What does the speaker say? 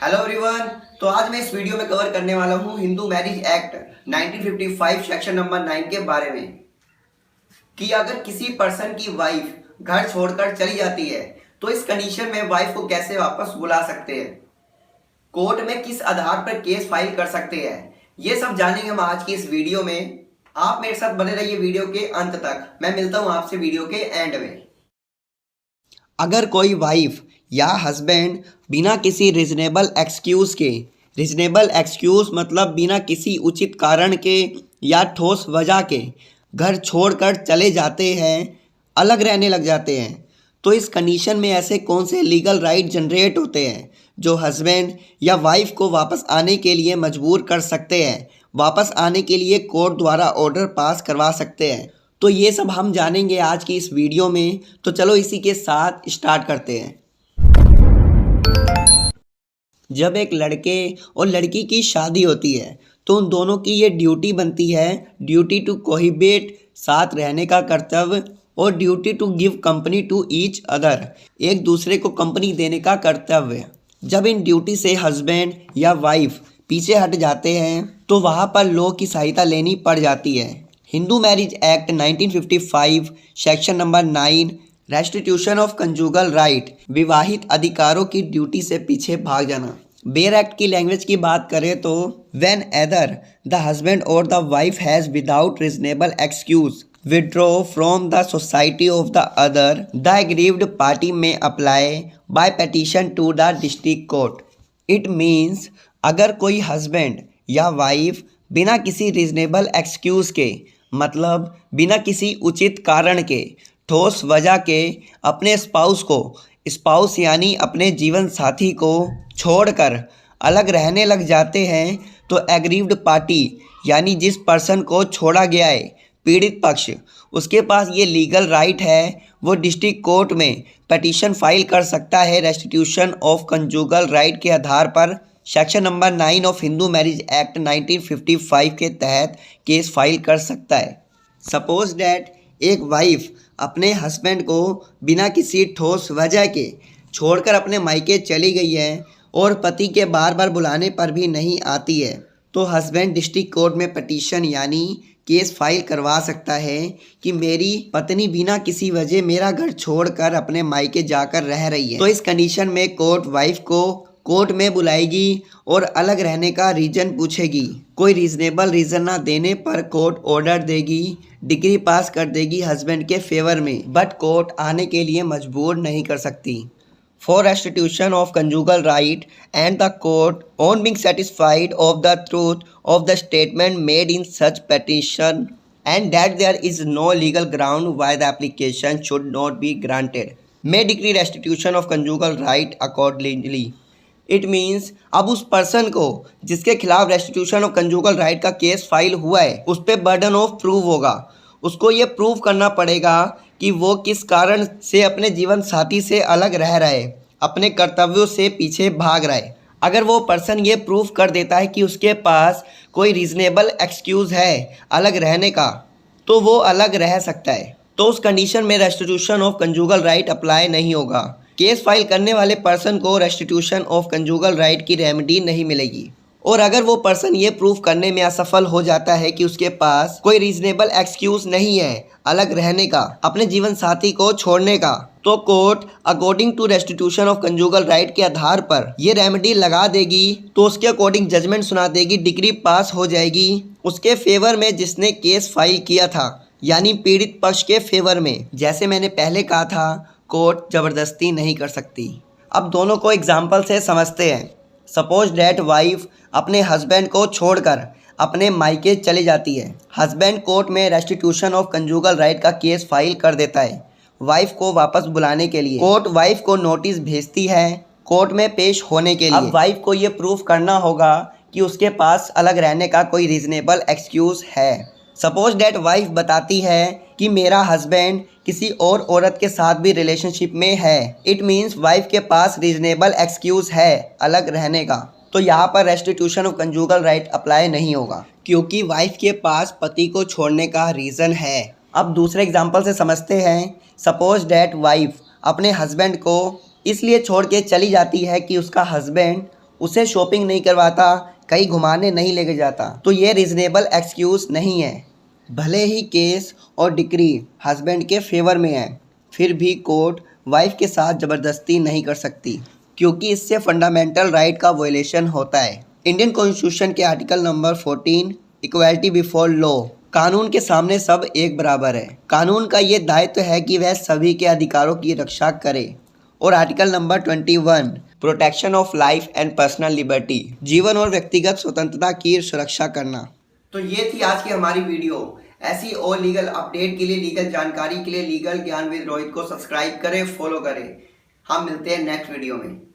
Hello everyone. तो आज मैं इस वीडियो में कवर करने वाला हूँ Hindu marriage act 1955 section number 9 के बारे में कि अगर किसी पर्सन की वाइफ घर छोड़कर चली जाती है तो इस कंडीशन में वाइफ को कैसे वापस बुला सकते हैं, कोर्ट में किस आधार पर केस फाइल कर सकते हैं, ये सब जानेंगे हम आज की इस वीडियो में। आप मेरे साथ बने रहिए वीडियो के अंत तक। मैं मिलता हूँ आपसे वीडियो के एंड में। अगर कोई वाइफ या हस्बैंड बिना किसी रीजनेबल एक्सक्यूज़ मतलब बिना किसी उचित कारण के या ठोस वजह के घर छोड़कर चले जाते हैं, अलग रहने लग जाते हैं, तो इस कंडीशन में ऐसे कौन से लीगल राइट जनरेट होते हैं जो हस्बैंड या वाइफ को वापस आने के लिए मजबूर कर सकते हैं, वापस आने के लिए कोर्ट द्वारा ऑर्डर पास करवा सकते हैं। तो ये सब हम जानेंगे आज की इस वीडियो में। तो चलो इसी के साथ स्टार्ट करते हैं। जब एक लड़के और लड़की की शादी होती है तो उन दोनों की ये ड्यूटी बनती है, ड्यूटी टू कोहिबिट, साथ रहने का कर्तव्य, और duty to give company to each other, एक दूसरे को कंपनी देने का कर्तव्य। जब इन ड्यूटी से हस्बैंड या वाइफ पीछे हट जाते हैं तो वहाँ पर लॉ की सहायता लेनी पड़ जाती है। Hindu marriage act 1955 section number 9 restitution of conjugal right, विवाहित अधिकारों की ड्यूटी से पीछे भाग जाना। बेयर एक्ट की लैंग्वेज की बात करें तो व्हेन एदर द हस्बैंड और the wife has without reasonable excuse withdraw from the society of the other, the aggrieved party may apply by petition to the district court. It means अगर कोई husband या wife बिना किसी reasonable excuse के मतलब बिना किसी उचित कारण के, ठोस वजह के अपने स्पाउस यानी अपने जीवन साथी को छोड़कर अलग रहने लग जाते हैं तो एग्रीव्ड पार्टी यानी जिस पर्सन को छोड़ा गया है, पीड़ित पक्ष, उसके पास ये लीगल राइट है, वो डिस्ट्रिक्ट कोर्ट में पटिशन फाइल कर सकता है रेस्टिट्यूशन ऑफ कंजुगल राइट के आधार पर section number 9 of Hindu marriage act 1955 के तहत केस फाइल कर सकता है। सपोज डैट एक वाइफ अपने हस्बैंड को बिना किसी ठोस वजह के छोड़कर अपने मायके चली गई है और पति के बार बार बुलाने पर भी नहीं आती है, तो हस्बैंड डिस्ट्रिक्ट कोर्ट में पटिशन यानी केस फाइल करवा सकता है कि मेरी पत्नी बिना किसी वजह मेरा घर छोड़कर अपने मायके जाकर रह रही है। तो इस कंडीशन में कोर्ट वाइफ को कोर्ट में बुलाएगी और अलग रहने का रीज़न पूछेगी। कोई रीजनेबल रीज़न ना देने पर कोर्ट ऑर्डर देगी, डिग्री पास कर देगी हस्बैंड के फेवर में, बट कोर्ट आने के लिए मजबूर नहीं कर सकती। For restitution of conjugal right and the court on being satisfied of the truth of the statement made in such petition and that there is no legal ground why the application should not be granted may decree restitution of conjugal right accordingly. It means अब उस person को जिसके खिलाफ restitution of conjugal right का case file हुआ है उस पर बर्डन ऑफ प्रूव होगा। उसको ये प्रूव करना पड़ेगा कि वो किस कारण से अपने जीवन साथी से अलग रह रहा है, अपने कर्तव्यों से पीछे भाग रहा है। अगर वो पर्सन ये प्रूव कर देता है कि उसके पास कोई रीजनेबल एक्सक्यूज़ है अलग रहने का, तो वो अलग रह सकता है। तो उस कंडीशन में restitution of conjugal right apply नहीं होगा। केस फाइल करने वाले पर्सन को रेस्टिट्यूशन ऑफ कंजुगल राइट की रेमेडी नहीं मिलेगी। और अगर वो पर्सन ये प्रूव करने में असफल हो जाता है कि उसके पास कोई रीजनेबल एक्सक्यूज़ नहीं है अलग रहने का, अपने जीवन साथी को छोड़ने का, तो court according to restitution of conjugal right के आधार पर ये रेमेडी लगा देगी। तो उसके अकॉर्डिंग जजमेंट सुना देगी, डिग्री पास हो जाएगी उसके फेवर में जिसने केस फाइल किया था, यानी पीड़ित पक्ष के फेवर में। जैसे मैंने पहले कहा था, कोर्ट ज़बरदस्ती नहीं कर सकती। अब दोनों को एग्जाम्पल से समझते हैं। सपोज डैट वाइफ अपने हस्बैंड को छोड़कर अपने मायके चली जाती है। हस्बैंड कोर्ट में रेस्टिट्यूशन ऑफ कंजुगल राइट का केस फाइल कर देता है वाइफ को वापस बुलाने के लिए। कोर्ट वाइफ को नोटिस भेजती है कोर्ट में पेश होने के लिए। अब वाइफ को ये प्रूफ करना होगा कि उसके पास अलग रहने का कोई रीजनेबल एक्सक्यूज़ है। सपोज डैट वाइफ बताती है कि मेरा हस्बैंड किसी और औरत के साथ भी रिलेशनशिप में है। इट मीन्स वाइफ के पास रीजनेबल एक्सक्यूज़ है अलग रहने का, तो यहाँ पर restitution of conjugal right apply नहीं होगा क्योंकि वाइफ के पास पति को छोड़ने का रीज़न है। अब दूसरे एग्जाम्पल से समझते हैं। सपोज डैट वाइफ अपने हस्बैंड को इसलिए छोड़ के चली जाती है कि उसका हस्बैंड उसे शॉपिंग नहीं करवाता, कहीं घुमाने नहीं लेके जाता, तो ये रीजनेबल एक्सक्यूज़ नहीं है। भले ही केस और डिक्री हस्बैंड के फेवर में है, फिर भी कोर्ट वाइफ के साथ ज़बरदस्ती नहीं कर सकती, क्योंकि इससे फंडामेंटल राइट का वायलेशन होता है। इंडियन कॉन्स्टिट्यूशन के article number 14 equality before law, कानून के सामने सब एक बराबर है। कानून का ये दायित्व है कि वह सभी के अधिकारों की रक्षा करे। और article number 21 protection of life and personal liberty, जीवन और व्यक्तिगत स्वतंत्रता की सुरक्षा करना। तो ये थी आज की हमारी वीडियो। ऐसी और लीगल अपडेट के लिए, लीगल जानकारी के लिए लीगल ज्ञान विद रोहित को सब्सक्राइब करें, फॉलो करें। हम मिलते हैं नेक्स्ट वीडियो में।